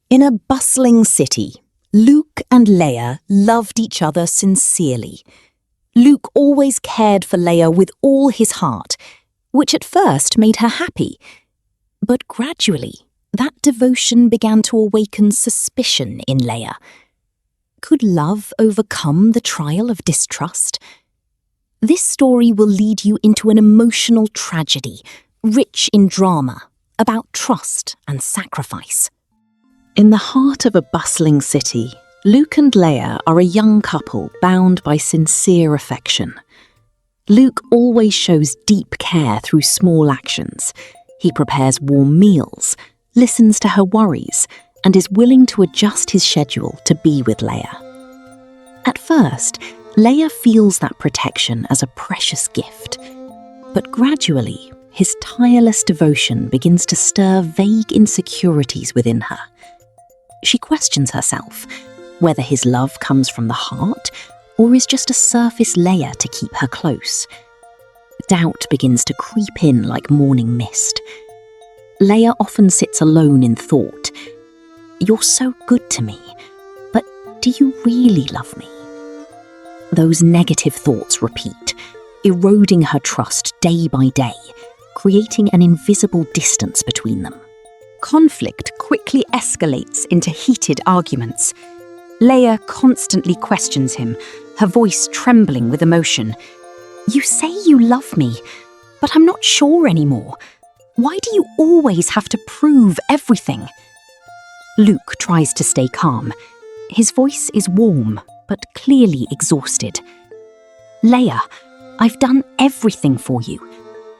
In a bustling city, Luke and Leia loved each other sincerely. Luke always cared for Leia with all his heart, which at first made her happy. But gradually, that devotion began to awaken suspicion in Leia. Could love overcome the trial of distrust? This story will lead you into an emotional tragedy, rich in drama, about trust and sacrifice. In the heart of a bustling city, Luke and Leia are a young couple bound by sincere affection. Luke always shows deep care through small actions. He prepares warm meals, listens to her worries, and is willing to adjust his schedule to be with Leia. At first, Leia feels that protection as a precious gift, but gradually, his tireless devotion begins to stir vague insecurities within her. She questions herself, whether his love comes from the heart or is just a surface layer to keep her close. Doubt begins to creep in like morning mist. Leia often sits alone in thought. You're so good to me, but do you really love me? Those negative thoughts repeat, eroding her trust day by day, creating an invisible distance between them. Conflict quickly escalates into heated arguments. Leia constantly questions him, her voice trembling with emotion. You say you love me, but I'm not sure anymore. Why do you always have to prove everything? Luke tries to stay calm. His voice is warm, but clearly exhausted. Leia, I've done everything for you.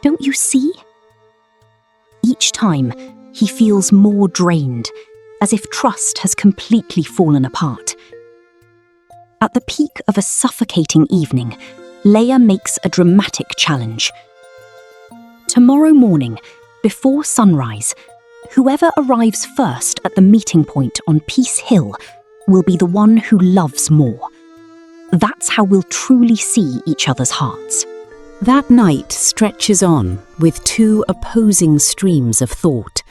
Don't you see? Each time, he feels more drained, as if trust has completely fallen apart. At the peak of a suffocating evening, Leia makes a dramatic challenge. Tomorrow morning, before sunrise, whoever arrives first at the meeting point on Peace Hill will be the one who loves more. That's how we'll truly see each other's hearts. That night stretches on with two opposing streams of thought.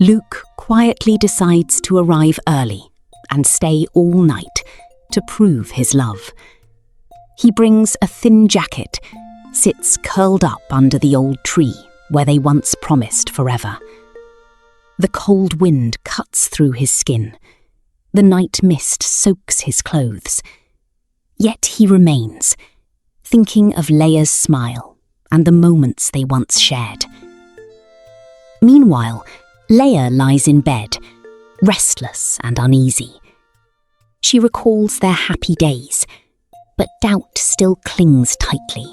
Luke quietly decides to arrive early and stay all night to prove his love. He brings a thin jacket, sits curled up under the old tree where they once promised forever. The cold wind cuts through his skin. The night mist soaks his clothes. Yet he remains, thinking of Leia's smile and the moments they once shared. Meanwhile, Leia lies in bed, restless and uneasy. She recalls their happy days, but doubt still clings tightly.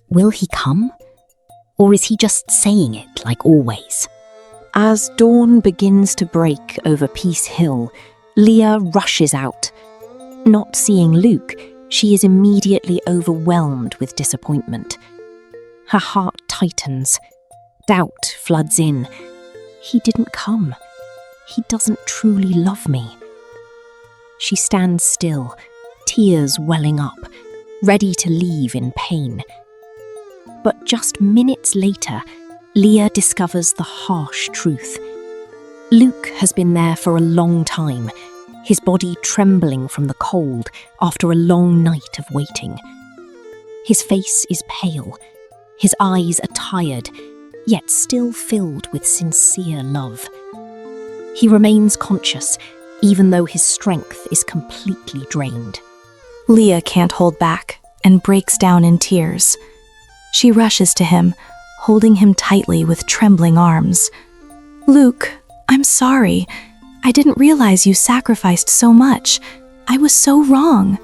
Will he come? Or is he just saying it like always? As dawn begins to break over Peace Hill, Leia rushes out. Not seeing Luke, she is immediately overwhelmed with disappointment. Her heart tightens. Doubt floods in. He didn't come. He doesn't truly love me. She stands still, tears welling up, ready to leave in pain. But just minutes later, Leia discovers the harsh truth. Luke has been there for a long time, his body trembling from the cold after a long night of waiting. His face is pale, his eyes are tired, yet still filled with sincere love. He remains conscious, even though his strength is completely drained. Leia can't hold back and breaks down in tears. She rushes to him, holding him tightly with trembling arms. Luke, I'm sorry. I didn't realize you sacrificed so much. I was so wrong.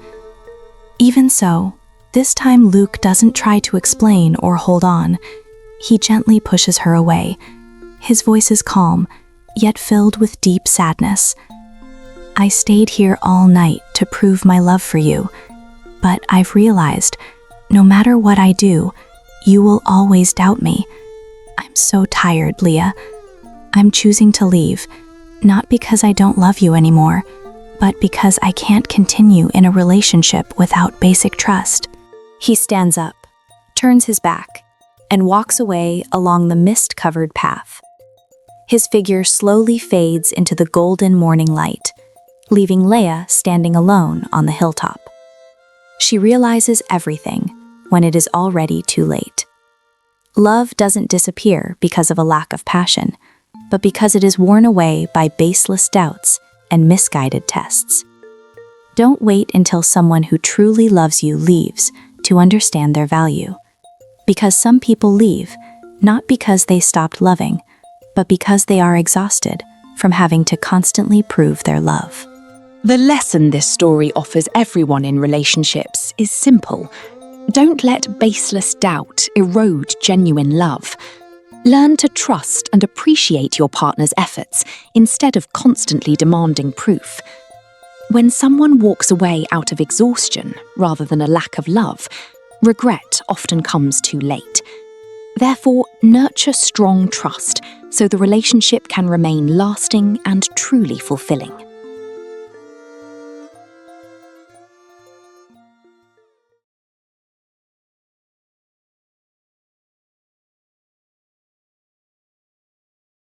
Even so, this time Luke doesn't try to explain or hold on. He gently pushes her away. His voice is calm, yet filled with deep sadness. I stayed here all night to prove my love for you, but I've realized, no matter what I do, you will always doubt me. I'm so tired, Leia. I'm choosing to leave, not because I don't love you anymore, but because I can't continue in a relationship without basic trust. He stands up, turns his back, and walks away along the mist-covered path. His figure slowly fades into the golden morning light, leaving Leia standing alone on the hilltop. She realizes everything when it is already too late. Love doesn't disappear because of a lack of passion, but because it is worn away by baseless doubts and misguided tests. Don't wait until someone who truly loves you leaves to understand their value. Because some people leave, not because they stopped loving, but because they are exhausted from having to constantly prove their love. The lesson this story offers everyone in relationships is simple. Don't let baseless doubt erode genuine love. Learn to trust and appreciate your partner's efforts instead of constantly demanding proof. When someone walks away out of exhaustion rather than a lack of love, regret often comes too late. Therefore, nurture strong trust so the relationship can remain lasting and truly fulfilling.